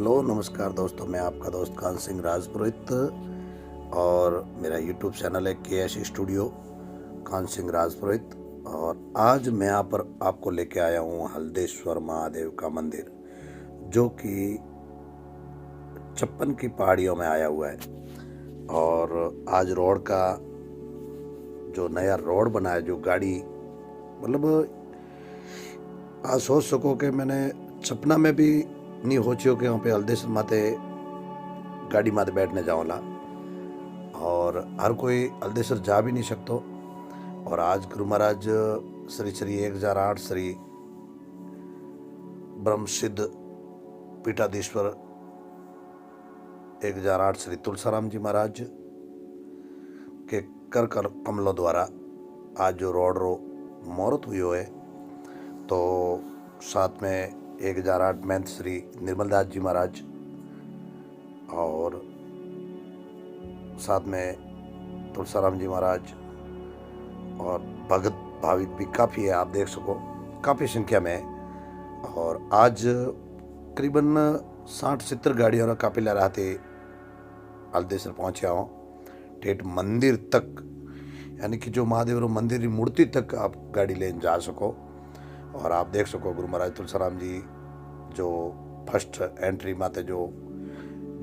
Hello नमस्कार दोस्तों, मैं आपका दोस्त कान सिंह राजपुरोहित और मेरा यूट्यूब चैनल है KS स्टूडियो कान सिंह राजपुरोहित। और आज मैं यहाँ पर आपको लेके आया हूँ हल्देश्वर महादेव का मंदिर, जो कि छप्पन की पहाड़ियों में आया हुआ है। और आज रोड का जो नया रोड बना है, जो गाड़ी मतलब आज सोच सको कि मैंने सपना में भी नहीं होचियो कि वहाँ पे हल्देश्वर माते गाड़ी माते बैठने जाओला। और हर कोई हल्देश्वर जा भी नहीं सकतो। और आज गुरु महाराज श्री श्री 1008 श्री ब्रह्म सिद्ध पीठाधीश्वर 1008 श्री तुलसाराम जी महाराज के कर कमलों द्वारा आज जो रोड रो मुहूर्त हुई है, तो साथ में 1008 महंत श्री निर्मलदास जी महाराज और साथ में तुलसाराम जी महाराज और भगत भाविक भी काफ़ी है, आप देख सको काफ़ी संख्या में। और आज करीबन 60-70 गाड़ियों ने काफिला रहते हल्देश्वर पहुँचा हूँ ठेठ मंदिर तक, यानी कि जो महादेव मंदिर की मूर्ति तक आप गाड़ी लेने जा सको। और आप देख सको गुरु महाराज तुलसाराम जी जो फर्स्ट एंट्री माते जो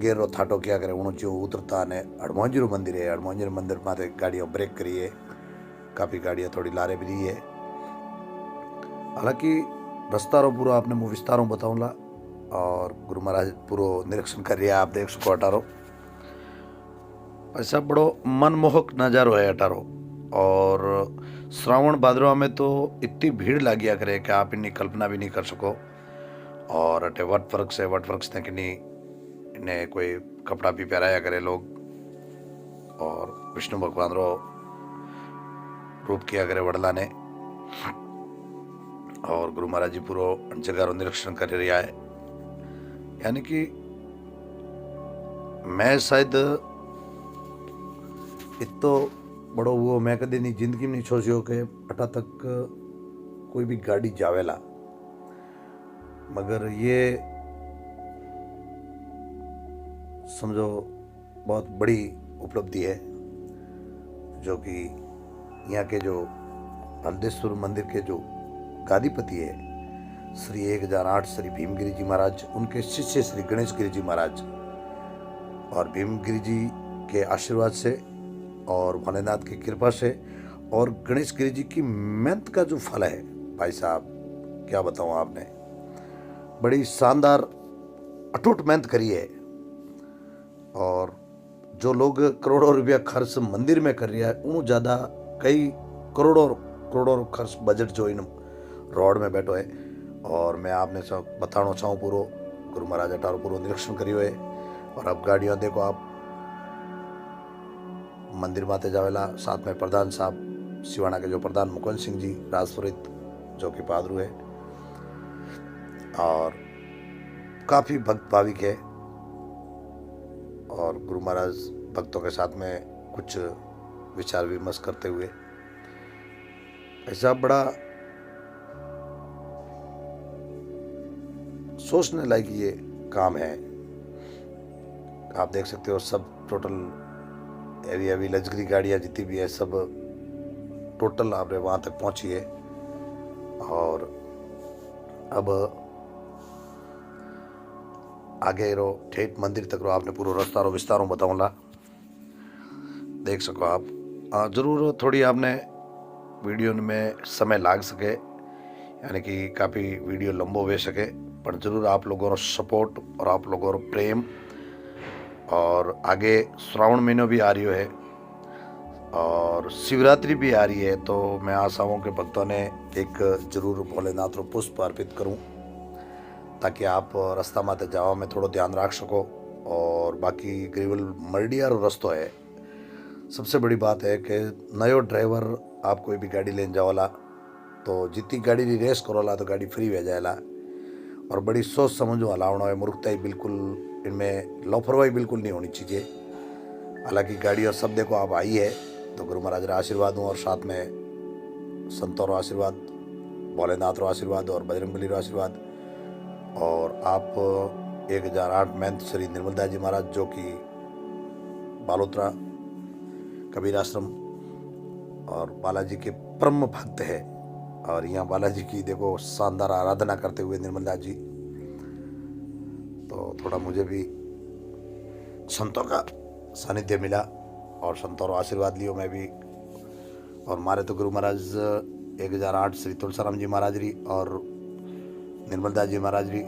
गेरो थाटो क्या करे उन्होंने जो उतरता ने हनुमानजी मंदिर है, हनुमानजी मंदिर माते गाड़ियों ब्रेक करी है, काफ़ी गाड़ियाँ थोड़ी लारे भी रही है। हालांकि रास्ता रो पूरा आपने मुँह विस्तारों बताऊँगा और गुरु महाराज पूरा निरीक्षण कर रहा है, आप देख सको अटारो ऐसा बड़ो मनमोहक नज़ारो है अटारो। और श्रावण भाद्रवा में तो इतनी भीड़ लागिया करे कि आप इन्नी कल्पना भी नहीं कर सको। और अटे वट वृक्ष है, वट वृक्ष ने कि नहीं इन्हें कोई कपड़ा भी पहराया करे लोग, और विष्णु भगवान रो रूप किया करे वड़ला ने। और गुरु महाराज जी पूरा जगह रो निरीक्षण कर रहा है, यानी कि मैं शायद इतो बड़ो वो मैं कभी नहीं जिंदगी में नहीं सोचियो कि अटा तक कोई भी गाड़ी जावेला। मगर ये समझो बहुत बड़ी उपलब्धि है, जो कि यहाँ के जो हल्देश्वर मंदिर के जो गादीपति है श्री 1008 श्री भीमगिरी जी महाराज, उनके शिष्य श्री गणेश गिरी जी महाराज, और भीमगिरी जी के आशीर्वाद से और भोलेनाथ की कृपा से और गणेश गिरी जी की मेहनत का जो फल है, भाई साहब क्या बताऊं, आपने बड़ी शानदार अटूट मेहनत करी है। और जो लोग करोड़ों रुपया खर्च मंदिर में कर रहा है, उन ज़्यादा कई करोड़ों खर्च बजट जो इन रोड में बैठो है। और मैं आपने सब बताना चाहूँ पूरा गुरु महाराज अटारो पूरा निरीक्षण करियो है। और अब गाड़ियाँ देखो आप मंदिर माते जावेला, साथ में प्रधान साहब सिवाना के जो प्रधान मुकुंद सिंह जी राजपुरोहित जो कि पादरू है, और काफ़ी भक्त भाविक है। और गुरु महाराज भक्तों के साथ में कुछ विचार विमर्श करते हुए ऐसा बड़ा सोचने लायक ये काम है। आप देख सकते हो सब टोटल हैवी लग्जरी गाड़ियाँ जितनी भी है सब टोटल आपने वहाँ तक पहुँची है। और अब आगे रो ठेठ मंदिर तक रो आपने पूरा रास्ता रो विस्तारों बताऊँगा, देख सको आप। ज़रूर थोड़ी आपने वीडियो में समय लाग सके, यानी कि काफ़ी वीडियो लंबो हो सके, पर ज़रूर आप लोगों रो सपोर्ट और आप लोगों रो प्रेम। और आगे श्रावण महीनों भी आ रही है और शिवरात्रि भी आ रही है, तो मैं आशा हूँ कि भक्तों ने एक जरूर भोलेनाथ को पुष्प अर्पित करूँ, ताकि आप रास्ता माते जाओ में थोड़ा ध्यान रख सको। और बाकी ग्रेवल मर्डिया रास्तो है, सबसे बड़ी बात है कि नयो ड्राइवर आप कोई भी गाड़ी लेने जाओला तो जितनी गाड़ी की रेस करोला तो गाड़ी फ्री हो जाएला। और बड़ी सोच समझ हलावना है, मूर्खता ही बिल्कुल इनमें लापरवाही बिल्कुल नहीं होनी चाहिए। हालांकि गाड़ी और सब देखो आप आई है तो गुरु महाराज का आशीर्वाद हूँ, और साथ में संतों का आशीर्वाद, भोलेनाथ का आशीर्वाद और बजरंगबली का आशीर्वाद। और आप 1008 महंत श्री निर्मलदास जी महाराज, जो कि बालोतरा कबीर आश्रम और बालाजी के परम भक्त है। और यहाँ बालाजी की देखो शानदार आराधना करते हुए निर्मलदास जी, तो थोड़ा मुझे भी संतों का सानिध्य मिला और संतों का आशीर्वाद लियो मैं भी। और मारे तो गुरु महाराज 1008 श्री तुलसाराम जी महाराज री और निर्मलदास जी महाराज री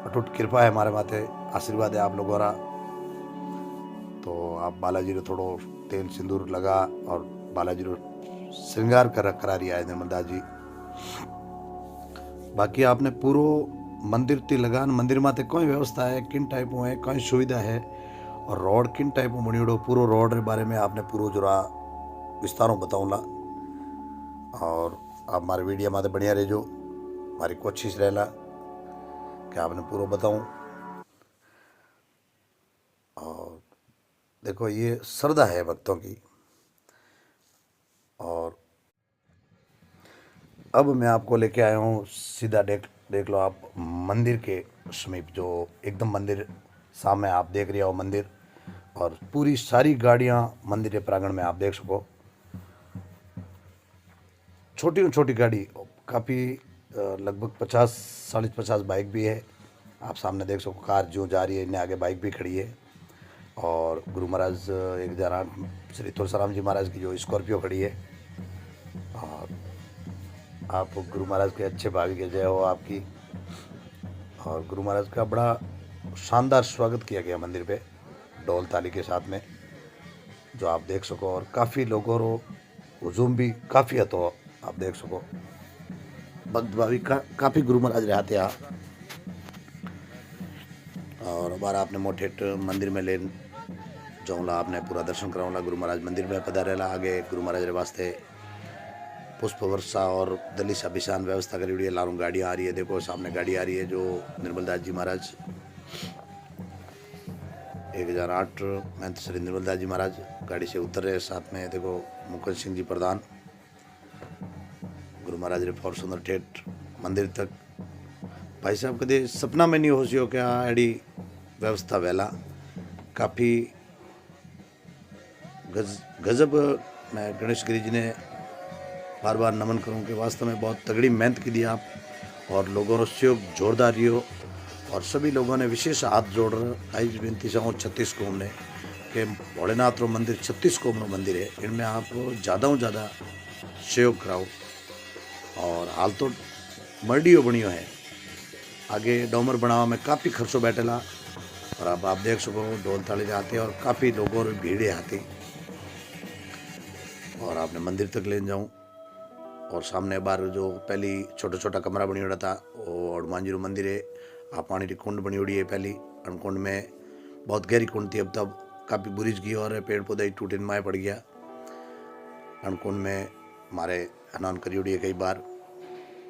अटूट कृपा है हमारे माथे, आशीर्वाद है आप लोगों का। तो आप बालाजी रो थोड़ो तेल सिंदूर लगा और बालाजी रो श्रृंगार करा रिया है निर्मलदास जी। बाकी आपने पूरो मंदिर ती लगान, मंदिर माते कोई व्यवस्था है, किन टाइप है, कोई सुविधा है और रोड किन टाइप बनियोड़ो, पूरो रोड के बारे में आपने पूरो जरा विस्तारों बताऊंगा। और आप हमारे वीडियो माते बढ़िया रहो, हमारी कोशिश रहेला कि आपने पूरा बताऊं। और देखो ये श्रद्धा है भक्तों की। और अब मैं आपको लेके आया हूँ, सीधा देख लो आप मंदिर के समीप, जो एकदम मंदिर सामने आप देख रहे हो मंदिर, और पूरी सारी गाड़ियाँ मंदिर के प्रांगण में आप देख सको। छोटी छोटी गाड़ी काफ़ी लगभग 50-50 बाइक भी है, आप सामने देख सको। कार जो जा रही है, इन्हें आगे बाइक भी खड़ी है। और गुरु महाराज 1008 श्री तुलसाराम जी महाराज की जो स्कॉर्पियो खड़ी है। और आप गुरु महाराज के अच्छे भाग्य के जय हो आपकी। और गुरु महाराज का बड़ा शानदार स्वागत किया गया मंदिर पे ढोल ताली के साथ में, जो आप देख सको। और काफ़ी लोगों रो हुजूम भी काफ़ी है, तो आप देख सको भक्त भावी काफ़ी गुरु महाराज रहते हैं। और हमारा आपने मोठेट मंदिर में ले जाऊँला, आपने पूरा दर्शन कराऊँला। गुरु महाराज मंदिर में पधारेला। आगे गुरु महाराज के वास्ते पुष्प वर्षा और दलित अभिशान व्यवस्था करी हुई है। लारूं गाड़ियाँ आ रही है, देखो सामने गाड़ी आ रही है, जो निर्मलदास जी महाराज 1008 महंत श्री निर्मलदास जी महाराज गाड़ी से उतर रहे। साथ में देखो मुकुंद सिंह जी प्रधान, गुरु महाराज रे फॉर्चूनर ठेठ मंदिर तक। भाई साहब कदे सपना में नहीं हो सियो क्या अड़ी व्यवस्था वेला, काफ़ी गजब। मैं गणेश गिरी जी ने बार बार नमन करूं कि वास्तव में बहुत तगड़ी मेहनत की दी आप, और लोगों ने सहयोग जोरदार रियो। और सभी लोगों ने विशेष हाथ जोड़ आई विनती चाहूँ 36 कोम ने कि भोलेनाथ रो मंदिर 36 कोम रो मंदिर है, इनमें आप ज़्यादा से ज़्यादा सहयोग कराओ। और हाल तो मर्डियो बनियो है, आगे डोमर बनावा में काफ़ी खर्चो बैठेला। और अब आप देख सको ढोल ताली जाते और काफ़ी लोगों की भीड़ आती। और आपने मंदिर तक ले जाऊँ। और सामने बार जो पहली छोटा छोटा कमरा बनी हुआ था, वो हनुमान जी रो मंदिर है। आप पानी की कुंड बनी हुई है पहली, कुंड में बहुत गहरी कुंड थी, अब तब काफ़ी बुरिज गई और पेड़ पौधे ही टूटे माए पड़ गया। कुंड में हमारे स्नान करी हुई है कई बार।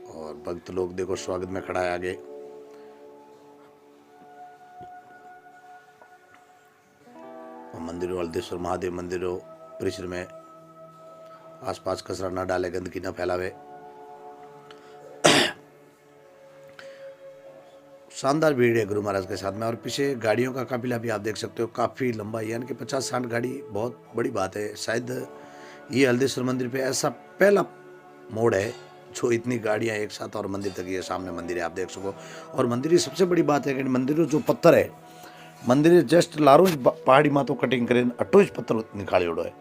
और भक्त लोग देखो स्वागत में खड़ा है आगे। और मंदिर हल्देश्वर महादेव मंदिर परिसर में आसपास कचरा न डाले, गंदगी न फैलावे। शानदार भीड़ है गुरु महाराज के साथ में। और पीछे गाड़ियों का काफिला भी आप देख सकते हो, काफ़ी लंबा, यानी कि 50-60 गाड़ी बहुत बड़ी बात है। शायद ये हल्देश्वर मंदिर पे ऐसा पहला मोड़ है जो इतनी गाड़ियां एक साथ और मंदिर तक, ये सामने मंदिर है आप देख सको। और मंदिर की सबसे बड़ी बात है कि मंदिर जो पत्थर है, मंदिर जस्ट लारो पहाड़ी मातो कटिंग करे अटो पत्थर निकालियोड़ो है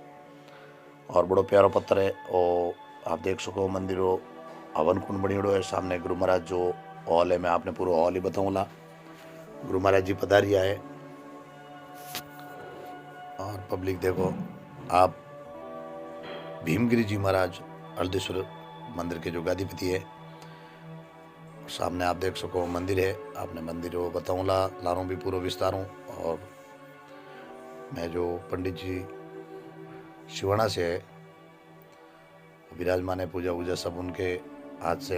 और बड़ो प्यारो पत्थर है। और आप देख सको मंदिर हवन कुंड बनियोड़ो है। सामने गुरु महाराज जो हॉल है, मैं आपने पूरा हॉल ही बताऊंगा। गुरु महाराज जी पधारिया है। और पब्लिक देखो आप भीमगिरी जी महाराज हल्देश्वर मंदिर के जो गादीपति है, सामने आप देख सको मंदिर है। आपने मंदिर वो बताऊंगा, लारों भी पूरा विस्तारों। और मैं जो पंडित जी शिवाना से है विराजमान है, पूजा वूजा सब उनके हाथ से।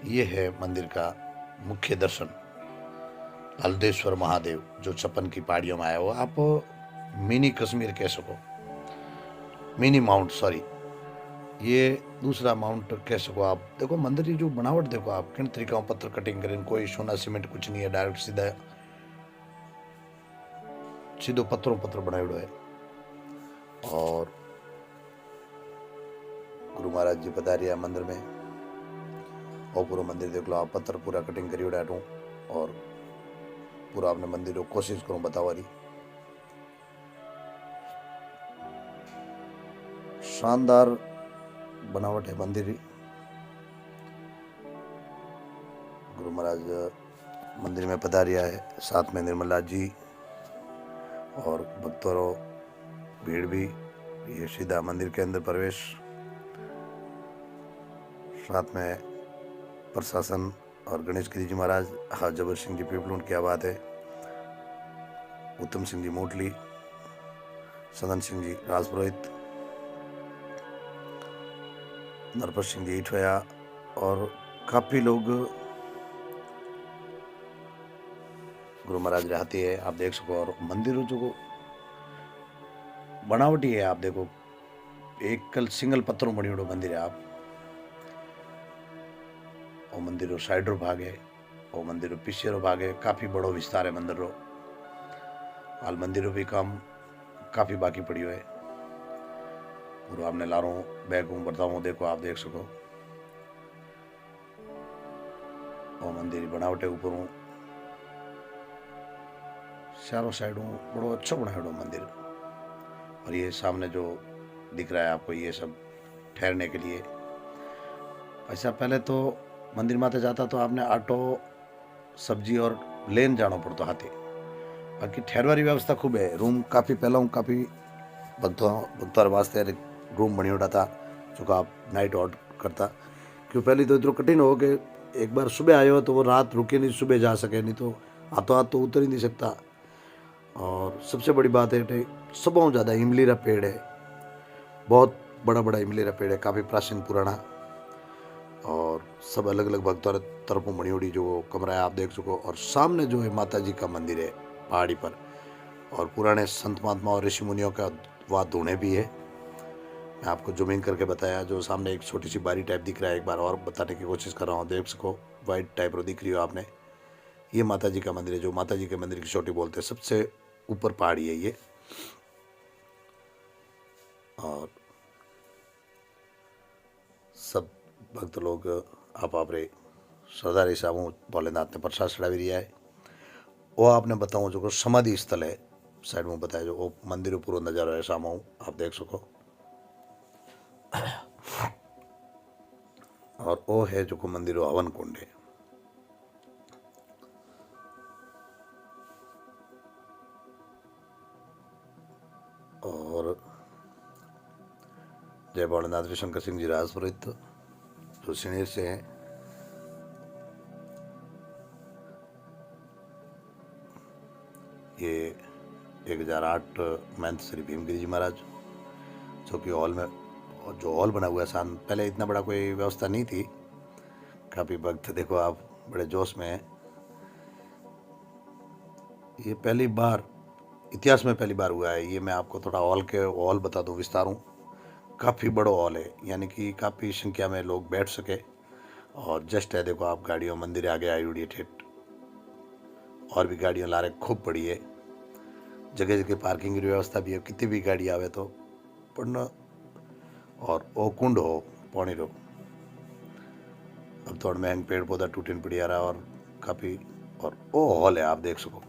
ये है मंदिर का मुख्य दर्शन, हल्देश्वर महादेव जो 56 की पहाड़ियों में आया हो। आप मिनी कश्मीर कह सको, मिनी माउंट, सॉरी ये दूसरा माउंट कह सको आप। देखो मंदिर की जो बनावट देखो आप, किन तरीका पत्थर कटिंग करें, कोई सोना सीमेंट कुछ नहीं है, डायरेक्ट सीधा सीधो पत्थरों पत्थर बनाएड़ो है। और गुरु महाराज जी पधारिया मंदिर में, और पूरा मंदिर देख लो आप, पत्थर पूरा कटिंग करी डाटू। और पूरा आपने मंदिर को कोशिश करूं बतावारी। शानदार बनावट है मंदिर की। गुरु महाराज मंदिर में पधारिया है, साथ में निर्मला जी और भक्तों भीड़ भी। ये सीधा मंदिर के अंदर प्रवेश, साथ में प्रशासन और गणेश गिरी जी महाराज, हाँ जबर सिंह जी पीपलून, क्या बात है, उत्तम सिंह जी मोटली, सदन सिंह जी राजपुरोहित, नरपत सिंह जी इठवया, और काफ़ी लोग गुरु महाराज रहते हैं, आप देख सको। और मंदिर जो बनावटी है आप देखो, एक कल सिंगल पत्थरों बनी मंदिर है आप। और मंदिर साइड रो भाग है, और मंदिर पीछे रो भाग है, काफी बड़ो विस्तार है मंदिर रो। हाल मंदिर भी काम काफी बाकी पड़ी है। पूरा आपने लारो बैग बताऊं, देखो आप देख सको। और मंदिर बनावटे ऊपर चारों साइडों बड़ो अच्छा बनाया मंदिर। और ये सामने जो दिख रहा है आपको, ये सब ठहरने के लिए। अच्छा पहले तो मंदिर माते जाता तो आपने ऑटो सब्जी और लेन जाना पड़ता हाथी। बाकी ठहरवारी व्यवस्था खूब है, रूम काफ़ी पहला काफ़ी भक्तों वास्ते रूम बनी उठा था, जो आप नाइट आउट करता। क्यों पहले तो इतना कठिन हो कि एक बार सुबह आयो तो वो रात रुके नहीं, सुबह जा सके, नहीं तो हाथों हाथ तो उतर ही नहीं सकता। और सबसे बड़ी बात है सब ज़्यादा इमली का पेड़ है, बहुत बड़ा बड़ा इमली का पेड़ है, काफ़ी प्राचीन पुराना। और सब अलग अलग भक्तों तरफों बनी उड़ी जो कमरा है आप देख सको। और सामने जो है माता जी का मंदिर है पहाड़ी पर, और पुराने संत महात्मा और ऋषि मुनियों का वहाँ धुने भी है। मैं आपको जूमिंग करके बताया, जो सामने एक छोटी सी बारी टाइप दिख रहा है, एक बार और बताने की कोशिश कर रहा हूँ, देख सको वाइट टाइप रो दिख रही हो आपने। ये माता जी का मंदिर है, जो माता जी के मंदिर की चोटी बोलते हैं, सबसे ऊपर पहाड़ी है ये। और सब भक्त लोग आप श्रद्धा हिसाबों भोलेनाथ ने प्रसाद चढ़ावी दिया है। वो आपने बताऊँ जो समाधि स्थल है साइड में बताया, जो वो मंदिर पूरा नज़ारा है सामू आप देख सको। और वो है जो मंदिर हवन कुंड है। और जय भोलेनाथ शंकर सिंह जी राजपुरोहित जो सिनेर से हैं। ये 1008 महंत श्री भीमगिरी जी महाराज, जो कि हॉल में, जो हॉल बना हुआ है सान, पहले इतना बड़ा कोई व्यवस्था नहीं थी। काफ़ी भक्त देखो आप बड़े जोश में हैं। ये पहली बार इतिहास में पहली बार हुआ है ये। मैं आपको थोड़ा हॉल बता दूं विस्तारों। काफ़ी बड़ा हॉल है, यानी कि काफ़ी संख्या में लोग बैठ सके। और जस्ट है देखो आप, गाड़ियों मंदिर आगे आई उड़ी ठेठ, और भी गाड़ियाँ ला रहे खूब पड़ी है। जगह जगह पार्किंग की व्यवस्था भी है, कितनी भी गाड़ी आवे तो पढ़ना। और ओ कुंड हो पानी रो, अब थोड़ा महंग पेड़ पौधा टूटन पड़ी आ रहा। और काफ़ी, और ओ हॉल है आप देख सको,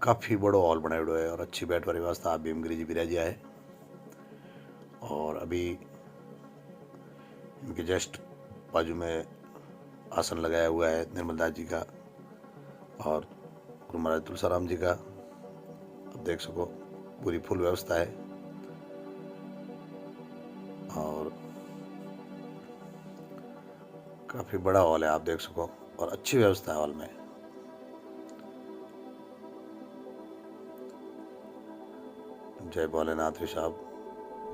काफ़ी बड़ा हॉल बनाया है। और अच्छी बैठ वाली व्यवस्था, आप भीमगिरी जी बिराजिया है। और अभी इनके जस्ट बाजू में आसन लगाया हुआ है निर्मलदास जी का और गुरु महाराज तुलसाराम जी का, आप देख सको पूरी फुल व्यवस्था है। और काफ़ी बड़ा हॉल है आप देख सको, और अच्छी व्यवस्था है हॉल में। जय भोलेनाथ साहब,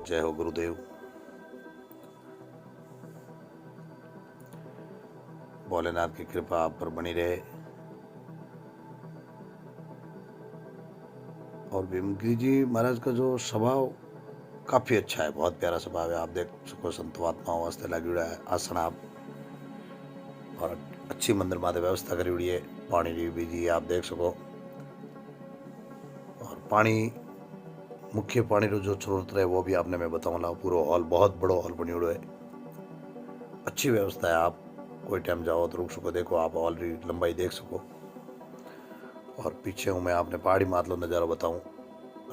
जय हो गुरुदेव। भोलेनाथ की कृपा आप पर बनी रहे। और भीमगिरी जी महाराज का जो स्वभाव काफ़ी अच्छा है, बहुत प्यारा स्वभाव है। आप देख सको संत महात्माओं वास्ते लगी है आसन आप, और अच्छी मंदिर माते व्यवस्था करी हुई है। पानी की भी जी आप देख सको, और पानी मुख्य पानी रो जो स्रोत है वो भी आपने मैं बताऊंगा। पूरा हॉल बहुत बड़ो हॉल बनी हुआ है, अच्छी व्यवस्था है। आप कोई टाइम जाओ तो रुक सको, देखो आप हॉल की लंबाई देख सको। और पीछे हूँ मैं आपने पहाड़ी मातलो नज़ारा बताऊँ।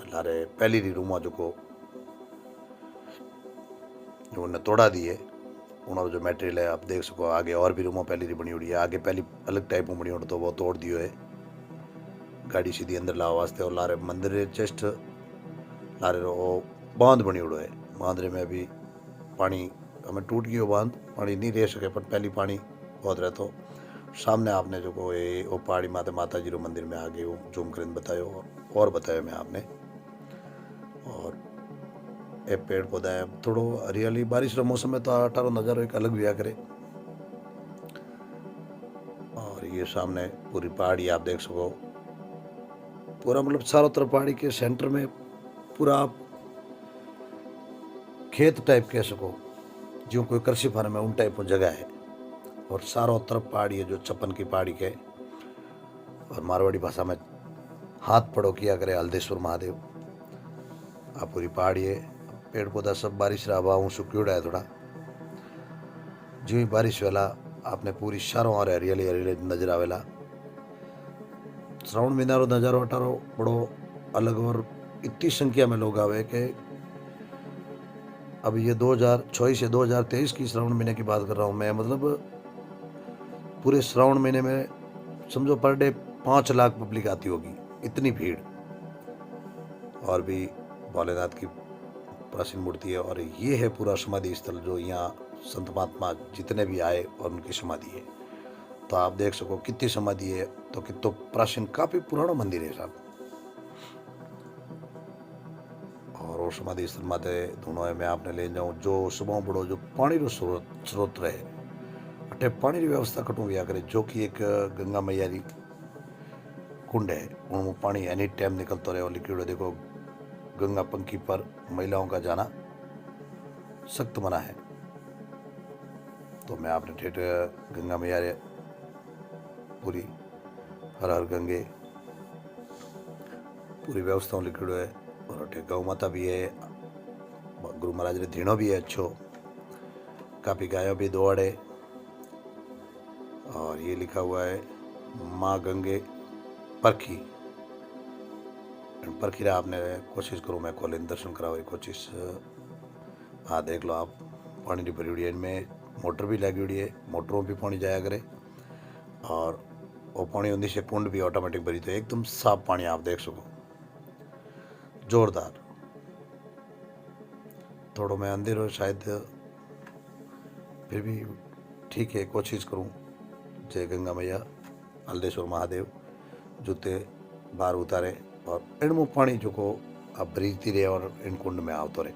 लारे पहली री रूमा जो को उन्हें तोड़ा दिए, उन्होंने जो मटेरियल है आप देख सको। आगे और भी रूमा पहली री बनी हुई है, आगे पहली अलग टाइप में बनी हुई तो वो तोड़ दियो है। गाड़ी सीधी अंदर लावा वास्ते, और लारे मंदिर जस्ट लारे रो बांध बनी हुई है। बांध रे में भी पानी हमें टूट गयो, बांध पानी नहीं रह सके, पर पहली पानी बहुत रहे। तो सामने आपने जो को ये वो पहाड़ी माता जी रो मंदिर में आगे वो जूम कर बतायो, और बताया मैं आपने। और ए पेड़ पौधा है, थोड़ो हरियाली, बारिश रो मौसम में तो अठारो नज़ारो एक अलग भी आ करे। और ये सामने पूरी पहाड़ी आप देख सको, पूरा मतलब चारों तरफ पहाड़ी के सेंटर में पूरा आप खेत टाइप कह सको, जो कोई कृषि फार्म है उन टाइप की जगह है। और चारों तरफ पहाड़ी है, जो छप्पन की पहाड़ी के, और मारवाड़ी भाषा में हाथ पड़ो किया करे हल्देश्वर महादेव। आप पूरी पहाड़ी है, पेड़ पौधा सब बारिश रहा हवा सुक्योड़ा है थोड़ा। जो ही बारिश वेला आपने पूरी चारों और हरियाली हरियाली नजर आवेला। श्रावण महीना रो नजारो अठारो बड़ो अलग, और इतनी संख्या में लोग आवे कि अब ये 2024 या 2023 की श्रावण महीने की बात कर रहा हूँ मैं। मतलब पूरे श्रावण महीने में समझो पर डे 5 लाख पब्लिक आती होगी, इतनी भीड़। और भी भोलेनाथ की प्राचीन मूर्ति है, और ये है पूरा समाधि स्थल जो यहाँ संत महात्मा जितने भी आए और उनकी समाधि है। तो आप देख सको कितनी समाधि है, तो कितो प्राचीन काफी पुराना मंदिर है साहब। और वो समाधि स्थल माते धुनो है मैं आपने ले जाऊं, जो सुबह बड़ो जो पानी रो स्रोत रहे अटे पानी की व्यवस्था कटू गया करे, जो कि एक गंगा मैया री कुंड है। उनमें पानी एनी टाइम निकलता रहे, और लिक्विड देखो गंगा पंखी पर महिलाओं का जाना सख्त मना है। तो मैं आपने ठेठ गंगा मैया रे पूरी हर हर गंगे पूरी व्यवस्था लिखिड़ो है। और अटे गौ माता भी है, गुरु महाराज रे धीणो भी है अच्छो, काफी गायों भी दौड़े। और ये लिखा हुआ है माँ गंगे परखी। परखी रहा आपने कोशिश करूँ मैं खोले दर्शन कराओ कोशिश। हाँ देख लो आप, पानी की भरी हुई है, इनमें मोटर भी लगी हुई है, मोटरों भी पानी जाया करे। और वो पानी उन्हीं से कुंड भी ऑटोमेटिक भरी, तो एकदम साफ पानी आप देख सको, जोरदार। थोड़ा मैं अंधेरो शायद, फिर भी ठीक है कोशिश करूँ। जय गंगा मैया, हल्देश्वर महादेव जूते बाहर उतारे, और इनमें पानी जो को आप भरीती रहे और इन कुंड में आवतो रहे।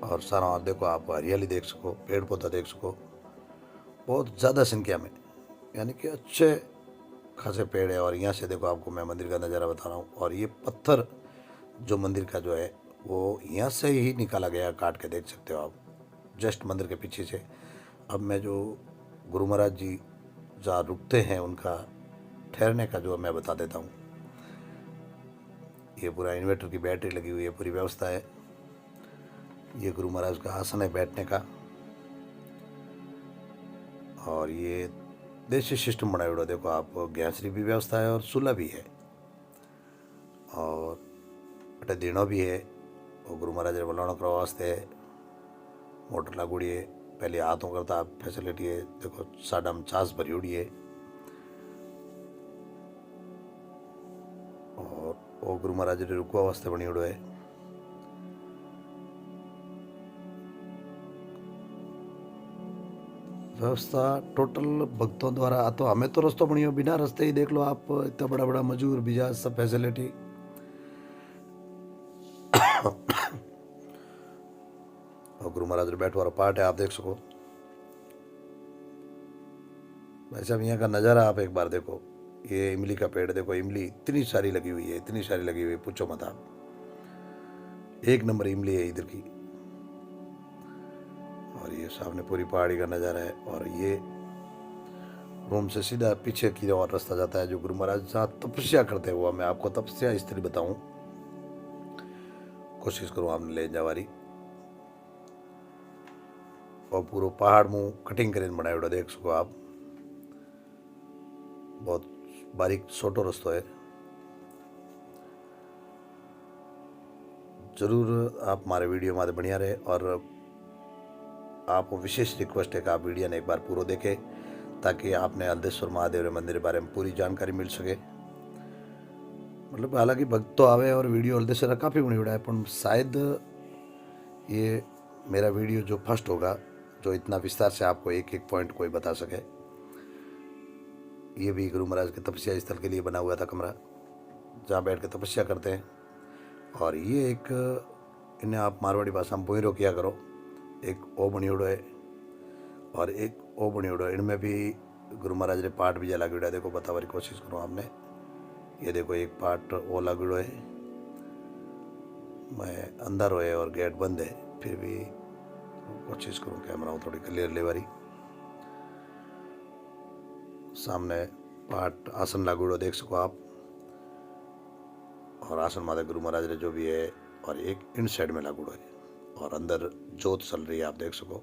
और सारा आप देखो, आप हरियाली देख सको, पेड़ पौधा देख सको बहुत ज़्यादा संख्या में, यानी कि अच्छे खासे पेड़ है। और यहाँ से देखो आपको मैं मंदिर का नज़ारा बता रहा हूँ। और ये पत्थर जो मंदिर का जो है वो यहाँ से ही निकाला गया, काट के देख सकते हो आप जस्ट मंदिर के पीछे से। अब मैं जो गुरु महाराज जी जहाँ रुकते हैं उनका ठहरने का जो मैं बता देता हूँ। ये पूरा इन्वर्टर की बैटरी लगी हुई है, पूरी व्यवस्था है। ये गुरु महाराज का आसन है बैठने का, और ये देसी सिस्टम बनाया हुआ देखो आप, गैस भी व्यवस्था है और चूल्हा भी है, और अटे दिनों भी है। और गुरु महाराज ने बनाने करवा वास्ते मोटर लागूड़ी है, पहले हाथों करता फैसिलिटी है। देखो साडा में चास भरी उड़ी है। और वो गुरु महाराज ने रुकवा वास्ते बनी उड़ो है। व्यवस्था टोटल भक्तों द्वारा, तो हमें तो रास्ता बनी हो, बिना रास्ते ही देख लो आप, इतना बड़ा बड़ा मजूर बीजा सब फैसिलिटी। और गुरु महाराज ने बैठवा पार्ट है आप देख सको। वैसे अब यहाँ का नज़ारा आप एक बार देखो, ये इमली का पेड़ देखो, इमली इतनी सारी लगी हुई है, इतनी सारी लगी हुई है पूछो मत आप। एक नंबर इमली है इधर की। और ये सामने पूरी पहाड़ी का नज़ारा है। और ये रूम से सीधा पीछे की ओर रास्ता जाता है, जो गुरु महाराज जहाँ तपस्या करते हुआ मैं आपको तपस्या स्थली बताऊं, कोशिश करूँ आपने ले जावारी। और पूरा पहाड़ मुँह कटिंग करीने बनायोड़ो देख सको आप। बहुत बारीक छोटो रास्तो है। जरूर आप हमारे वीडियो में बढ़िया रहे। और आपको विशेष रिक्वेस्ट है कि आप वीडियो ने एक बार पूरा देखें, ताकि आपने हल्देश्वर महादेव मंदिर के बारे में पूरी जानकारी मिल सके। मतलब हालांकि भक्त तो आवे और वीडियो हल्देश्वर काफ़ी बनी है, पर शायद ये मेरा वीडियो जो फर्स्ट होगा जो इतना विस्तार से आपको एक एक पॉइंट कोई बता सके। ये भी गुरु महाराज के तपस्या स्थल के लिए बना हुआ था कमरा, जहाँ बैठ के तपस्या करते हैं। और ये एक, इन्हें आप मारवाड़ी भाषा में बोईरो किया करो, एक ओ बनियोड़ो है और एक ओ बनियोड़ो है। इनमें भी गुरु महाराज ने पाठ भी जला गिड़ा, देखो बताने की कोशिश करो आपने। ये देखो एक पाठ ओ लगड़ो है, मैं अंदर होए और गेट बंद है, फिर भी कोशिश करूँ कैमरा थोड़ी क्लियर ले बारी। सामने पाठ आसन लागूड़ो देख सको आप। और आसन माता गुरु महाराज ने जो भी है, और एक इन साइड में लागूड़ो है और अंदर जोत चल रही है, आप देख सको।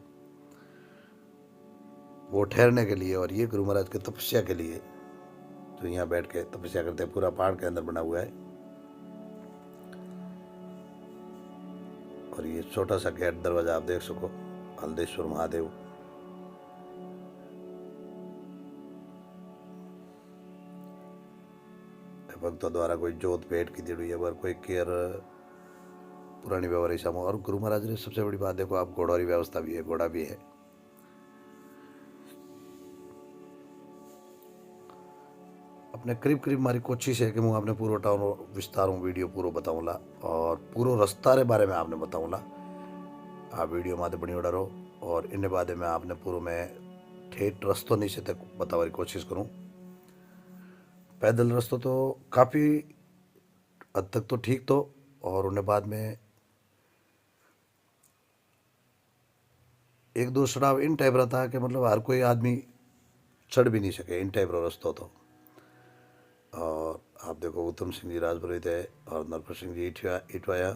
वो ठहरने के लिए और ये गुरु महाराज की तपस्या के लिए, जो यहाँ बैठ के तपस्या करते हैं, पूरा पहाड़ के अंदर बना हुआ है। और ये छोटा सा गेट दरवाजा आप देख सको, हल्देश्वर महादेव। भक्तों द्वारा कोई जोत भेंट की दी हुई है, पर कोई केयर पुरानी व्यवहार ऐसा। और गुरु महाराज ने सबसे बड़ी बात देखो आप, घोड़ों की व्यवस्था भी है, घोड़ा भी है। अपने करीब करीब हमारी कोशिश है कि मैं आपने पूरा टाउन विस्तार वीडियो पूरा बताऊँला और पूरा रास्ता के बारे में आपने बताऊँला। आप वीडियो माते बनी उड़ा रहो। और इन बारे में आपने पूरा मैं ठेठ रस्तों नीचे तक बताने की कोशिश करूँ। पैदल रास्तों तो काफ़ी हद तक तो ठीक तो, और उन्हें बाद में एक दो चढ़ाव इन टाइप रहता है कि मतलब हर कोई आदमी चढ़ भी नहीं सके, इन टाइप रास्तों तो। और आप देखो उत्तम सिंह जी राजपुरोहित है और नरपत सिंह जी इटवाया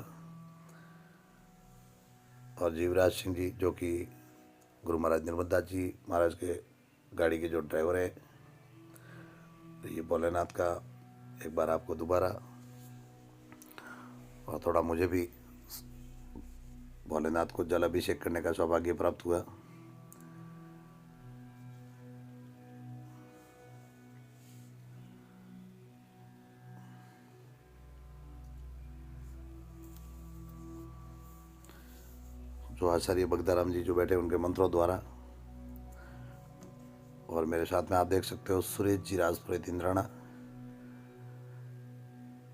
और जीवराज सिंह जी, जो कि गुरु महाराज निर्मलदास जी महाराज के गाड़ी के जो ड्राइवर है। तो ये भोलेनाथ का एक बार आपको दोबारा, और थोड़ा मुझे भी भोलेनाथ को जल अभिषेक करने का सौभाग्य प्राप्त हुआ। जो आचार्य बगदाराम जी जो बैठे उनके मंत्रों द्वारा। और मेरे साथ में आप देख सकते हो सुरेश जी राजपुरोहित इंद्राना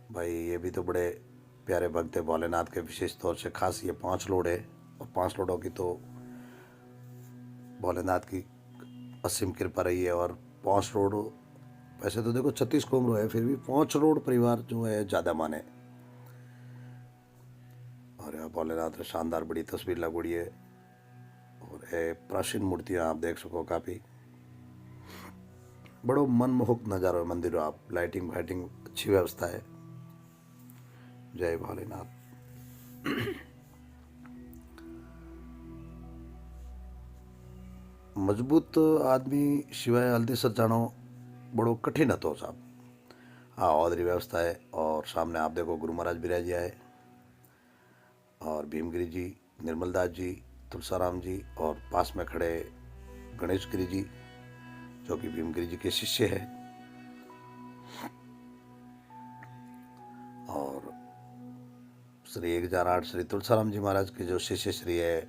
भाई, ये भी तो बड़े प्यारे भक्त है भोलेनाथ के। विशेष तौर से खास ये 5 लोड है, और 5 लोडों की तो भोलेनाथ की असीम कृपा रही है। और 5 लोड, वैसे तो देखो 36 कोमरो है, फिर भी 5 लोड परिवार जो है ज़्यादा माने। और यहाँ भोलेनाथ ने शानदार बड़ी तस्वीर लगोड़ी है। और है प्राचीन मूर्तियाँ आप देख सको, काफ़ी बड़ो मनमोहक नज़ारा है मंदिर। आप लाइटिंग फाइटिंग अच्छी व्यवस्था है। जय भोलेनाथ। मजबूत आदमी सिवाय हल्दीसर जानो बड़ो कठिन હતો साहब। हाँ, औदरी व्यवस्था है। और सामने आप देखो गुरु महाराज बिराजिया है, और भीमगिरी जी, निर्मलदास जी, तुलसाराम जी, और पास में खड़े गणेश गिरी जी, जो कि भीमगिरी जी के शिष्य है। और श्री 1008 श्री तुलसाराम जी महाराज के जो शिष्य श्री है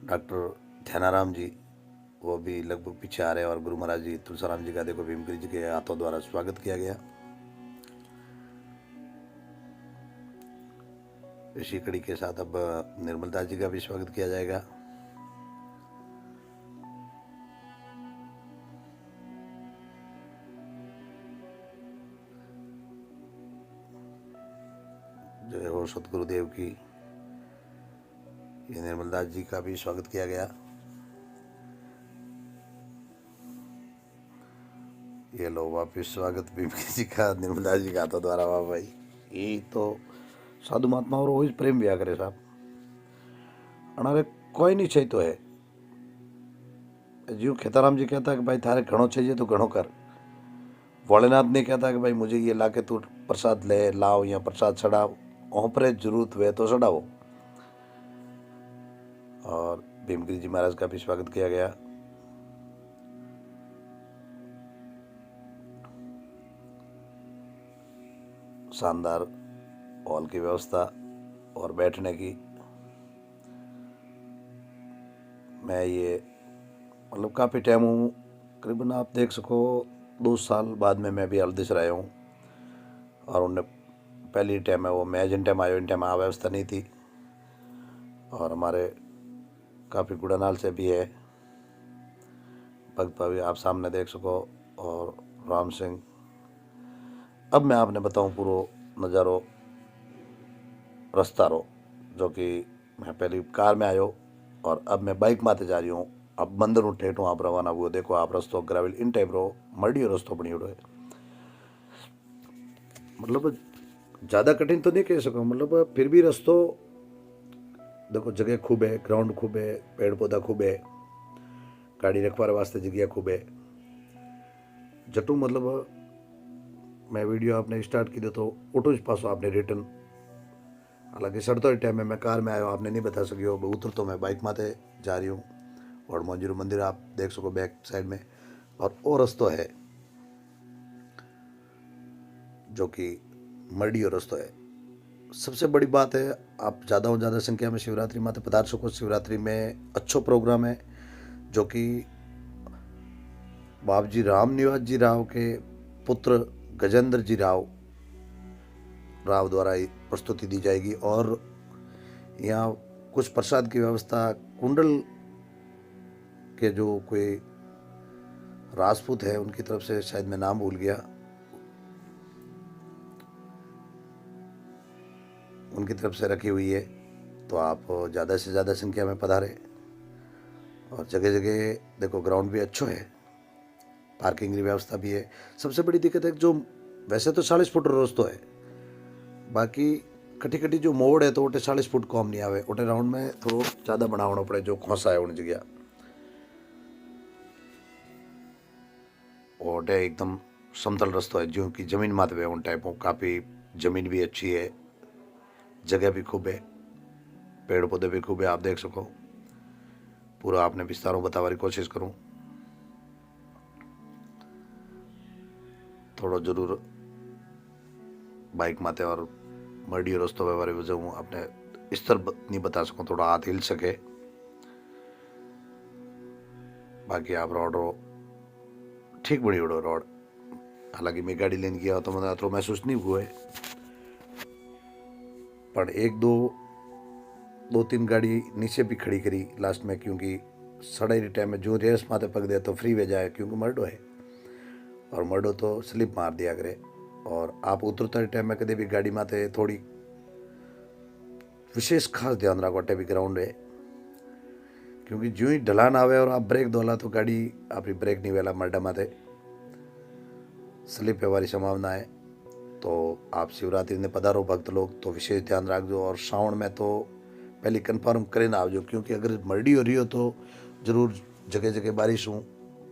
डॉक्टर ध्यानाराम जी, वो भी लगभग पीछे आ रहे हैं। और गुरु महाराज जी तुलसाराम जी का देखो भीमगिरी जी के हाथों द्वारा स्वागत किया गया। इसी कड़ी के साथ अब निर्मलदास जी का भी स्वागत किया जाएगा। जय हो सतगुरुदेव की। ये निर्मल दास जी का भी स्वागत किया गया। ये लो वापिस स्वागत भीमजी जी का, निर्मल दास जी का हाथों द्वारा। वाह भाई, ये तो साधु महात्मा और वही प्रेम भी करे साहब। अनारे कोई नहीं चाहिए तो है जीव। खेताराम जी कहता है कि भाई थारे घणो चाहिए तो घणो कर। भोलेनाथ ने कहता कि भाई मुझे ये ला के तू प्रसाद ले लाओ या प्रसाद चढ़ाओ, ओपरे जरूरत हुए तो चढ़ाओ। और भीमगिरी जी महाराज का भी स्वागत किया गया। शानदार हॉल की व्यवस्था और बैठने की। मैं ये मतलब काफ़ी टाइम हूँ, करीबन आप देख सको 2 साल बाद में मैं भी हल्दिस रहा हूँ। और उन्हें पहली टाइम है वो मैं जिन टाइम आयो इन टाइम आ व्यवस्था नहीं थी। और हमारे काफ़ी गुड़ानाल से भी है भक्त भाभी, आप सामने देख सको, और राम सिंह। अब मैं आपने बताऊं पूरा नज़ारो रास्ता रो, जो कि मैं पहले कार में आयो और अब मैं बाइक माते जा रही हूँ। अब मंदिर ठेठ हूँ, आप रवाना हुए। देखो आप रस्तो ग्रेवल इन टाइप रो मर्डियो रस्तो बनी है। मतलब ज़्यादा कठिन तो नहीं कह सकूँ, मतलब फिर भी रस्तो देखो, जगह खूब है, ग्राउंड खूब है, पेड़ पौधा खूब है, गाड़ी रखवार वास्ते जगह खूब है। जटू मतलब मैं वीडियो आपने स्टार्ट की तो ऑटो पासो आपने रिटर्न, हालांकि सड़ता टाइम में मैं कार में आयो, आपने नहीं बता सकी हो। उतर तो मैं बाइक माते जा रही हूँ। और मंजूर मंदिर आप देख सको बैक साइड में, और वो रस्तो है जो कि मर्डियो रस्तो है। सबसे बड़ी बात है, आप ज़्यादा से ज़्यादा संख्या में शिवरात्रि माते पधार सको। शिवरात्रि में अच्छो प्रोग्राम है, जो कि बाबूजी राम निवास जी राव के पुत्र गजेंद्र जी राव द्वारा प्रस्तुति दी जाएगी। और यहाँ कुछ प्रसाद की व्यवस्था कुंडल के जो कोई राजपूत है उनकी तरफ से, शायद मैं नाम भूल गया, उनकी तरफ से रखी हुई है। तो आप ज़्यादा से ज़्यादा संख्या में पधारें। और जगह जगह देखो ग्राउंड भी अच्छो है, पार्किंग की व्यवस्था भी है। सबसे बड़ी दिक्कत है जो वैसे तो 40 फुट रास्तो है, बाकी कटी कटी जो मोड़ है तो वो 40 फुट कम नहीं आवे, ओटे राउंड में थोड़ा ज़्यादा बनावना पड़े। जो खोसा है उन जगह ओटे एकदम समतल रास्तो है, जो कि जमीन मात उन टाइप हो। काफ़ी जमीन भी अच्छी है, जगह भी खूब है, पेड़ पौधे भी खूब है। आप देख सको पूरा आपने विस्तारों बताने की कोशिश करूं। थोड़ा जरूर बाइक माते और मर्डियो रस्तो व्यवहार वजह अपने स्तर नहीं बता सकूं, थोड़ा हाथ हिल सके। बाकी आप रोड रो ठीक बनी उड़ो रोड, हालांकि मैं गाड़ी लेने गया तो मैं तो महसूस नहीं हुआ है, पर एक दो तीन गाड़ी नीचे भी खड़ी करी लास्ट में, क्योंकि सड़े टाइम में जो रेस माते पक दे तो फ्री वे जाए, क्योंकि मर्डो है और मर्डो तो स्लिप मार दिया करे। और आप उतरते टाइम में कभी भी गाड़ी माते थोड़ी विशेष खास ध्यान रखो, अटे भी ग्राउंड है, क्योंकि जो ही ढलान आवे और आप ब्रेक दोला तो गाड़ी आप ब्रेक नहीं वेला मर्डा माते स्लिप होने संभावना है। तो आप शिवरात्रि ने पधारो भक्त लोग तो विशेष ध्यान रखो। और सावन में तो पहले कन्फर्म करे ना आवजो, क्योंकि अगर मर्डी हो रही हो तो जरूर जगह जगह बारिश हो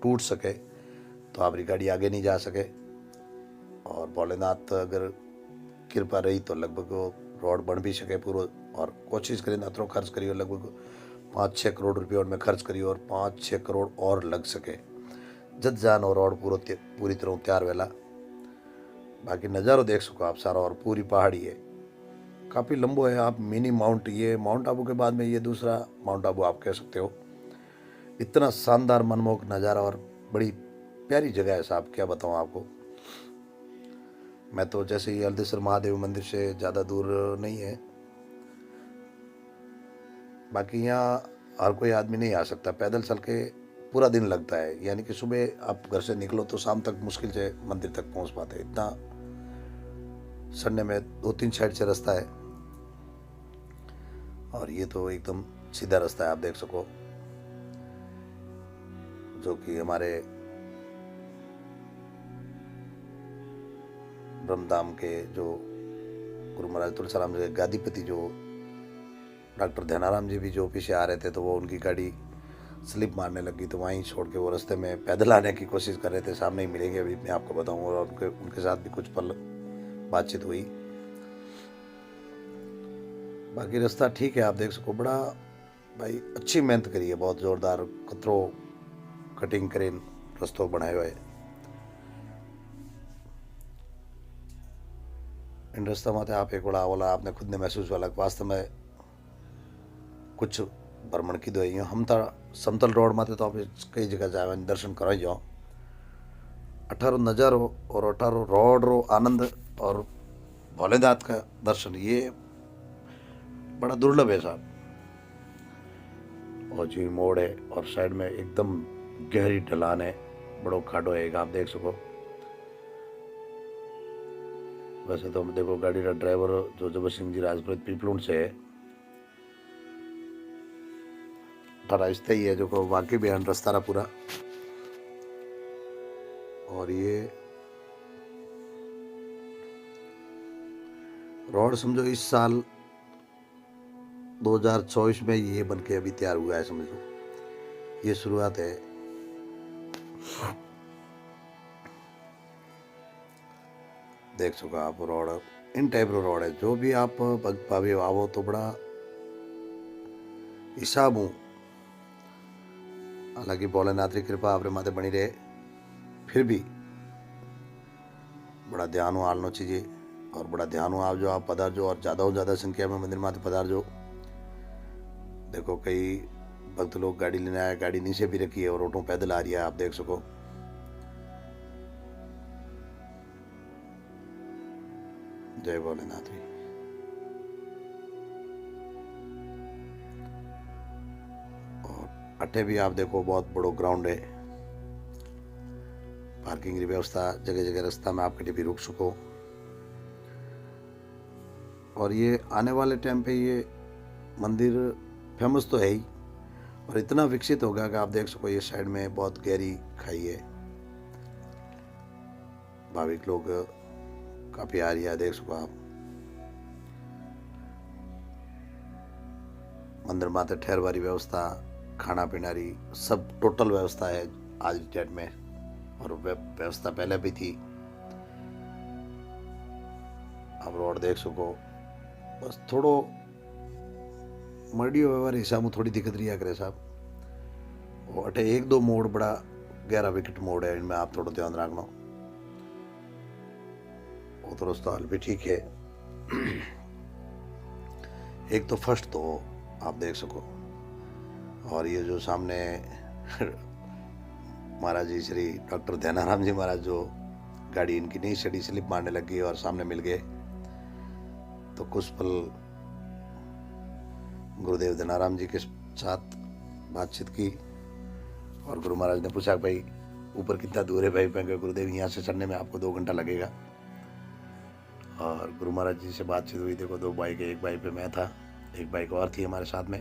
टूट सके तो आपकी गाड़ी आगे नहीं जा सके। और भोलेनाथ अगर कृपा रही तो लगभग रोड बन भी सके पूरा। और कोशिश करें ना तो खर्च करियो, लगभग 5-6 करोड़ रुपये उनमें खर्च करियो और 5-6 करोड़ और लग सके जद जान और रोड पूरी तरह तैयार वेला। बाकी नज़ारो देख सको आप सारा, और पूरी पहाड़ी है, काफ़ी लंबो है। आप मिनी माउंट, ये माउंट आबू के बाद में ये दूसरा माउंट आबू आप कह सकते हो। इतना शानदार मनमोहक नज़ारा और बड़ी प्यारी जगह है साहब, क्या बताऊँ आपको। मैं तो जैसे ही हल्देश्वर महादेव मंदिर से ज़्यादा दूर नहीं है, बाकी यहाँ हर कोई आदमी नहीं आ सकता, पैदल चल के पूरा दिन लगता है। यानी कि सुबह आप घर से निकलो तो शाम तक मुश्किल से मंदिर तक पहुँच पाते, इतना सन्ने में 2-3 साइड से रास्ता है। और ये तो एकदम सीधा रास्ता है, आप देख सको, जो कि हमारे ब्रह्मधाम के जो गुरु महाराज तुलसीराम जी के गादीपति जो डॉक्टर ध्यानाराम जी भी जो पीछे आ रहे थे, तो वो उनकी गाड़ी स्लिप मारने लगी, तो वहीं छोड़ के वो रास्ते में पैदल आने की कोशिश कर रहे थे। सामने ही मिलेंगे, अभी मैं आपको बताऊंगा, और उनके साथ भी कुछ पल बातचीत हुई। बाकी रास्ता ठीक है, आप देख सको, बड़ा भाई अच्छी मेहनत करी है, बहुत जोरदार कतरो कटिंग करें रस्तों बनाए हुए। इन रास्ता माते आप एक बड़ा वाला आपने खुद ने महसूस वाला वास्तव में कुछ भ्रमण की दो हम था समतल रोड माते तो आप कई जगह जाए दर्शन करो जाओ, 18 नज़ारो और 18 रोड रो आनंद और भोलेनाथ का दर्शन, ये बड़ा दुर्लभ है साहब। और जी मोड़ है और साइड में एकदम गहरी ढलान है, बड़ो खाडो है, आप देख सको। वैसे तो देखो गाड़ी का ड्राइवर जो जबर सिंह जी राजपुत पीपलून से है, रास्ता ही है जो को वाकई बयान रास्ता रहा पूरा। और ये रोड समझो इस साल 2024 में ये बन के अभी तैयार हुआ है, समझ लो ये शुरुआत है। देख सको आप रोड इन टाइप रो रोड है, जो भी आप भाभी आवो तो बड़ा हिसाब हूँ। हालांकि भोलेनाथ की कृपा आपरे माथे बनी रहे, फिर भी बड़ा ध्यान हो आलनो चाहिए, और बड़ा ध्यान हो आप जो आप पधारजो, और ज़्यादा से ज़्यादा संख्या में मंदिर माथे पधारजो। देखो कई भक्त लोग गाड़ी लेने आए, गाड़ी नीचे भी रखी है और ऑटो पैदल आ रही है, आप देख सको। जय भोलेनाथ जी। और अठे भी आप देखो बहुत बड़ो ग्राउंड है, पार्किंग की व्यवस्था जगह जगह रास्ता में आप कहीं भी रुक सको। और ये आने वाले टाइम पे ये मंदिर फेमस तो है ही, और इतना विकसित होगा कि आप देख सको ये साइड में बहुत गहरी खाई है, भाविक लोग काफी आ रही है, देख सको आप। मंदिर माते ठहरवारी व्यवस्था, खाना पीना री सब टोटल व्यवस्था है आज डेट में, और व्यवस्था पहले भी थी। आप रोड देख सको, बस थोड़ो मर्डियो व्यवहार हिसाब में थोड़ी दिक्कत रही करे साहब। वो अठे एक दो मोड़ बड़ा गहरा विकेट मोड़ है, इनमें आप थोड़ा ध्यान रखना। वो तो रास्ता हाल भी ठीक है। एक तो फर्स्ट तो आप देख सको, और ये जो सामने महाराज जी श्री डॉक्टर ध्यानाराम जी महाराज जो गाड़ी इनकी नहीं चढ़ी, स्लिप मारने लगी और सामने मिल गए, तो कुछ पल गुरुदेव ध्यानाराम जी के साथ बातचीत की, और गुरु महाराज ने पूछा भाई ऊपर कितना दूर है भाई, मैं गुरुदेव यहाँ से चढ़ने में आपको 2 घंटा लगेगा। और गुरु महाराज जी से बातचीत हुई, देखो 2 बाइक है, एक बाइक पे मैं था, एक बाइक और थी हमारे साथ में।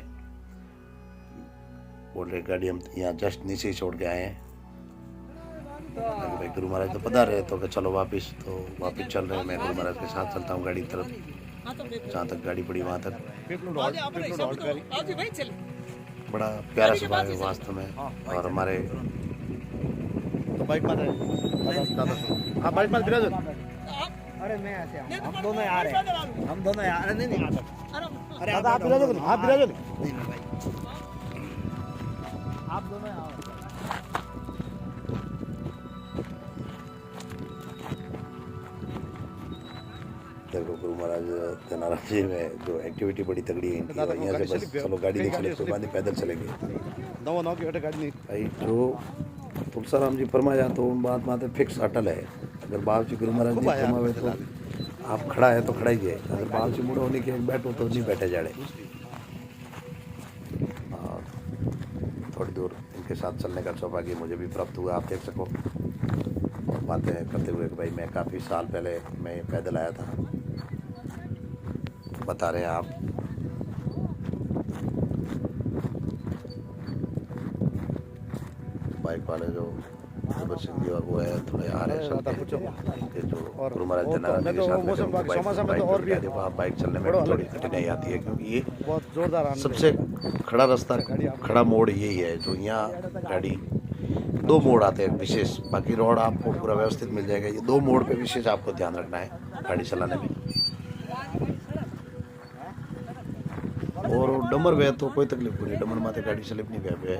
बोल रहे गाड़ी हम यहाँ जस्ट नीचे ही छोड़ के आए हैं। भाई गुरु महाराज तो पता रहे तो कि चलो वापिस, तो वापिस चल रहे हैं। मैं गुरु महाराज के साथ चलता हूँ गाड़ी की तरफ, जहाँ तक गाड़ी पड़ी वहाँ तक। बड़ा प्यारा स्वभाव है वास्तव में। और हमारे तो बाइक में हाँ बाइक में बिराज। अरे मैं ऐसे हम दोनों आ रहे हैं, हम दोनों आ रहे नहीं आ सकते। अरे आप बिराजो, आप बिराजो नहीं भाई, आप दोनों आओ। देखो गुरु महाराज ध्यानाराम जी में जो एक्टिविटी बड़ी तगड़ी है इनकी, और यहाँ से बस चलो गाड़ी नहीं चले, उसके बाद पैदल चलेंगे। नौ की गाड़ी नहीं भाई जो तुलसीराम जी फरमाया तो उन बात माते फिक्स अटल है। अगर बाप जी गुरु महाराज जी फरमावे तो आप खड़ा है तो खड़ा ही है, अगर बाप जी मुड़ो होने के बैठो तो नहीं बैठे जाड़े। और थोड़ी दूर इनके साथ चलने का सौभाग्य मुझे भी प्राप्त हुआ, आप देख सको। और बातें करते हुए कि भाई मैं काफ़ी साल पहले मैं पैदल आया था, बता रहे हैं आप। बाइक वाले जो जबर सिंह जी और वो है थोड़े आ रहे हैं चल दादा पूछो के जो और गुरु महाराज और तो धनाराम मैं जी तो के साथ वो में मौसम उनको बाकी बाइक समासा में तो बाइक और पे भी बिठा दिया। वहाँ बाइक चलने में बड़ा भी थोड़ी अलग कठिनाई आती है क्योंकि ये बहुत जोरदार आनंद सबसे है। खड़ा रास्ता खड़ा मोड़ यही है जो यहाँ गाड़ी दो मोड़ आते हैं विशेष, बाकी रोड आपको पूरा व्यवस्थित मिल जाएगा। ये दो मोड़ पे विशेष आपको ध्यान रखना है गाड़ी चलाने में। और डमर वे तो कोई तकलीफ नहीं, डमर माते गाड़ी स्लिप नहीं वे।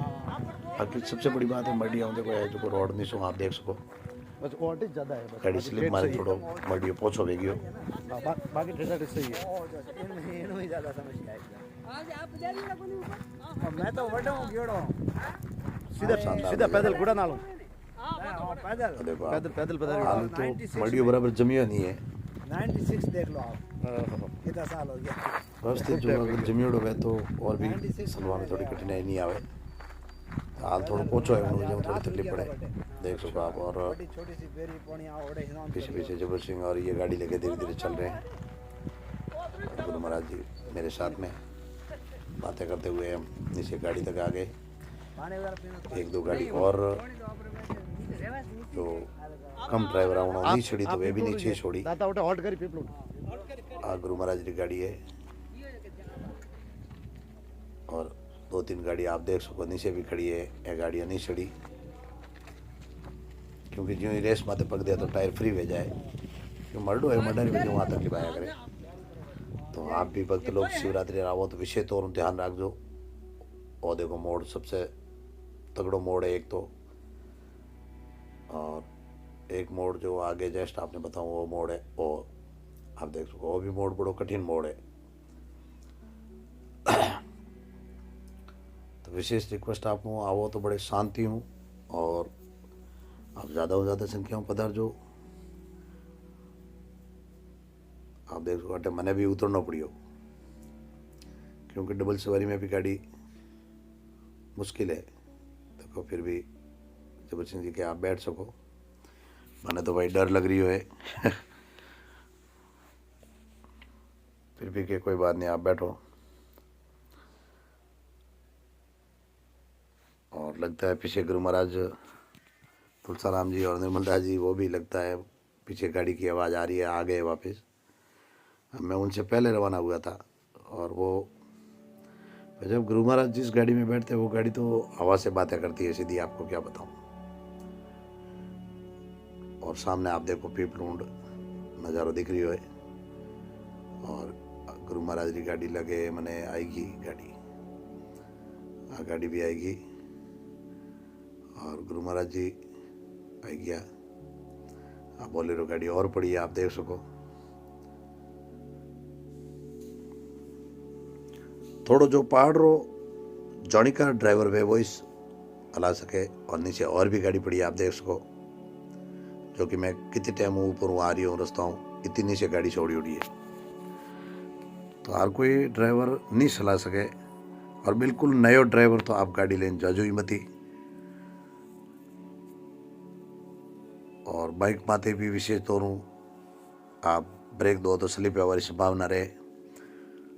बाकी सबसे बड़ी बात है मडिया होंगे कोई है जो रोड नहीं सो आप देख सको बस वोल्टेज ज्यादा है बस गाड़ी बाकी स्लिप पेट मारे सही थोड़ो मडियो पोछो वेगियो है। बाकी ट्रेड सही है इनो ही ज्यादा समस्या है। मैं तो वडो हूं गियोड़ो सीधा सीधा पैदल गुड़ा नालो पैदल देखो पैदल आप पैदल पैदल हाल तो मडियो बराबर जमियो नहीं है 96 देख लो आप कितना साल हो गया व्यवस्थित जो अगर जमियोड़ो है तो और भी चलवा में थोड़ी कठिनाई नहीं आवे। हाल थोड़ा पोछो है उन्होंने जो थोड़ी तकलीफ पड़े देख सको आप। और छोटी सी बेरी पोनिया ओड़े पीछे पीछे जबर सिंह और ये गाड़ी लेके धीरे धीरे चल रहे हैं। गुरु महाराज जी मेरे साथ में बातें करते हुए हम नीचे गाड़ी तक आ गए। एक दो गाड़ी और जो कम ड्राइवर है उन्होंने नहीं छोड़ी तो वे भी नीचे छोड़ी। दादा उठे हॉल्ट करी पीपल गुरु महाराज की गाड़ी है और दो तीन गाड़ी आप देख सको नीचे भी खड़ी है। ये गाड़ियाँ नहीं चढ़ी क्योंकि जो ही रेस माते पक दिया तो टायर फ्री हो जाए क्योंकि मर्डो है मर्डर भी जो वहाँ तकलीफ आया करे। तो आप भी भक्त लोग शिवरात्रि आओ तो विशेष तौर पर ध्यान रख दो। और देखो मोड़ सबसे तगड़ो मोड़ है एक तो, और एक मोड़ जो आगे जस्ट आपने बताऊँ वो मोड़ है वो आप देख सको वो भी मोड़ बड़ो कठिन मोड़ है। तो विशेष रिक्वेस्ट आपको आओ तो बड़े शांति हूँ और आप ज़्यादा से ज़्यादा संख्या में पधार जो। आप देख सको अटे मैंने भी उतरना पड़ियो क्योंकि डबल सवारी में भी गाड़ी मुश्किल है। देखो फिर भी जबर सिंह जी के आप बैठ सको, मैंने तो भाई डर लग रही है फिर भी के कोई बात नहीं आप बैठो। और लगता है पीछे गुरु महाराज तुलसाराम जी और निर्मल दास जी वो भी लगता है पीछे गाड़ी की आवाज़ आ रही है आ गए वापस। मैं उनसे पहले रवाना हुआ था और वो जब गुरु महाराज जिस गाड़ी में बैठते वो गाड़ी तो हवा से बातें करती है सीधी, आपको क्या बताऊं। और सामने आप देखो पीपलूंड नज़ारा दिख रही है और गुरु महाराज की गाड़ी लगे मैंने आएगी गाड़ी भी आएगी और गुरु महाराज जी आई गया। आप बोलेरो गाड़ी और पड़ी है आप देख सको। थोड़ो जो पहाड़ रो जॉनी का ड्राइवर वे वो इस हला सके और नीचे और भी गाड़ी पड़ी है आप देख सको जो कि मैं कितने टाइम ऊपर आ रही हूँ रास्ता हूँ इतनी नीचे गाड़ी छोड़ी उड़ी है। तो हर कोई ड्राइवर नहीं चला सके और बिल्कुल नयो ड्राइवर तो आप गाड़ी लेने जाजो ही मती। और बाइक माते भी विशेष तौर आप ब्रेक दो तो स्लिप वाली संभावना रहे।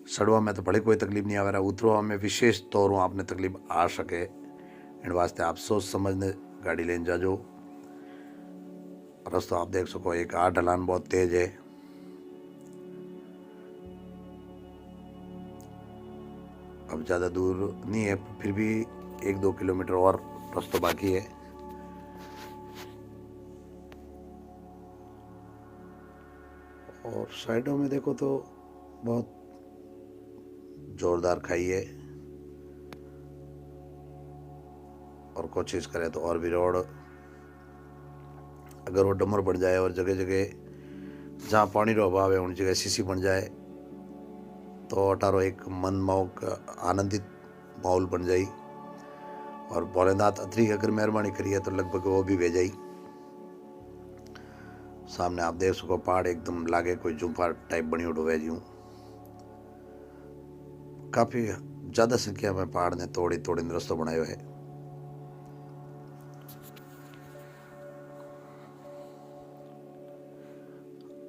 सड़वा में तो बड़े कोई तकलीफ नहीं आ रहा, उतरवा में विशेष तौर आपने तकलीफ आ सके इन वास्ते आप सोच समझने गाड़ी लेने जाजो। रास्ता आप देख सको एक ढलान बहुत तेज है। अब ज़्यादा दूर नहीं है फिर भी 1-2 किलोमीटर और रास्ता बाकी है। और साइडों में देखो तो बहुत जोरदार खाई है और कोशिश करें तो और भी रोड अगर वो डमर बन जाए और जगह जगह जहाँ पानी रो अभाव है उन जगह सीसी बन जाए तो अटारो एक मनमोहक आनंदित माहौल बन जाई। और भोलेनाथ अतरी अगर मेहरबानी करिए तो लगभग वो भी भेजाई। सामने आप देख सको पहाड़ एकदम लागे कोई जुम्फा टाइप बनी उठो जी। काफी ज्यादा संख्या में पहाड़ ने तोड़ी रास्ता बनायो है।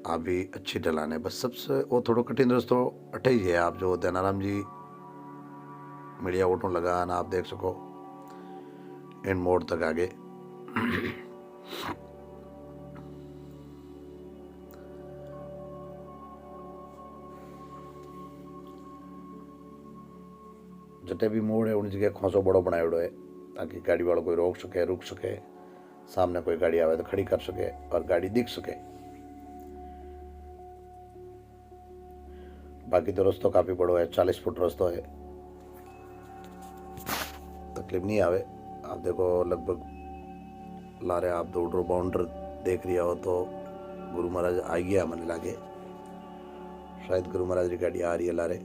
आप भी अच्छी ढलान है बस सबसे वो थोड़ा कठिन रास्ता अटे ही है। आप जो धनाराम जी मीडिया ऑटो लगा ना आप देख सको इन मोड़ तक आगे। जटे भी मोड़ है उन जगह खोसो बड़ो बनायोड़ो है ताकि गाड़ी वालों कोई रोक सके, रुक सके, सामने कोई गाड़ी आवे तो खड़ी कर सके और गाड़ी दिख सके। बाकी तो रास्ता काफी बड़ो है, 40 फुट रास्ता है, तकलीफ नहीं आवे। आप देखो लगभग लारे आप दौड़ बाउंडर देख रिया हो तो गुरु महाराज आ गया मन लागे, शायद गुरु महाराज की गाड़ी आ रही है लारे।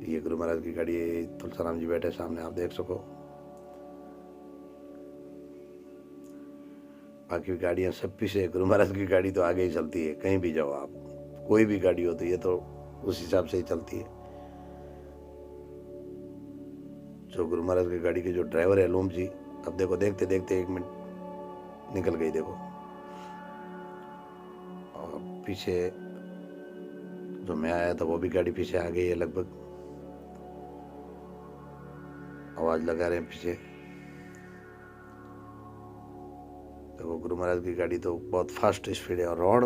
ये गुरु महाराज की गाड़ी, तुलसीराम जी बैठे सामने, आप देख सको। बाकी गाड़ियां सब पीछे, गुरु महाराज की गाड़ी तो आगे ही चलती है, कहीं भी जाओ आप, कोई भी गाड़ी हो तो ये तो उस हिसाब से ही चलती है। जो गुरु महाराज की गाड़ी के जो ड्राइवर है लोम जी, अब देखो देखते देखते 1 मिनट निकल गई देखो। और पीछे जो मैं आया था वो भी गाड़ी पीछे आ गई है, लगभग आवाज लगा रहे हैं पीछे। देखो गुरु महाराज की गाड़ी तो बहुत फास्ट स्पीड है। और रोड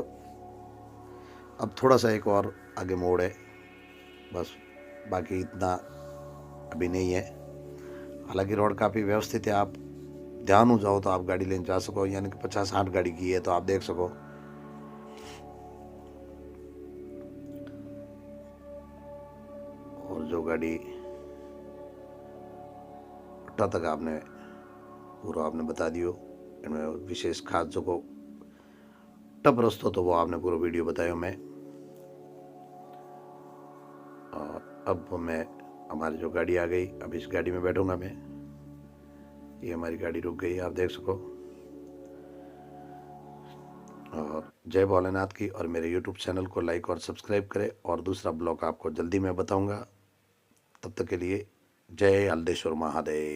अब थोड़ा सा एक और आगे मोड़ है बस, बाकी इतना अभी नहीं है। हालांकि रोड काफ़ी व्यवस्थित है, आप ध्यान हो जाओ तो आप गाड़ी लेने जा सको, यानी कि 50-60 गाड़ी की है तो आप देख सको। और जो गाड़ी अट्टा तक आपने पूरा आपने बता दियो, इनमें विशेष खास जो को टप रस्तो तो वो आपने पूरा वीडियो बतायो मैं। और अब मैं हमारी जो गाड़ी आ गई, अब इस गाड़ी में बैठूंगा मैं। ये हमारी गाड़ी रुक गई, आप देख सको। और जय भोलेनाथ की। और मेरे YouTube चैनल को लाइक और सब्सक्राइब करें, और दूसरा ब्लॉग आपको जल्दी मैं बताऊंगा। तब तक के लिए जय हल्देश्वर महादेव।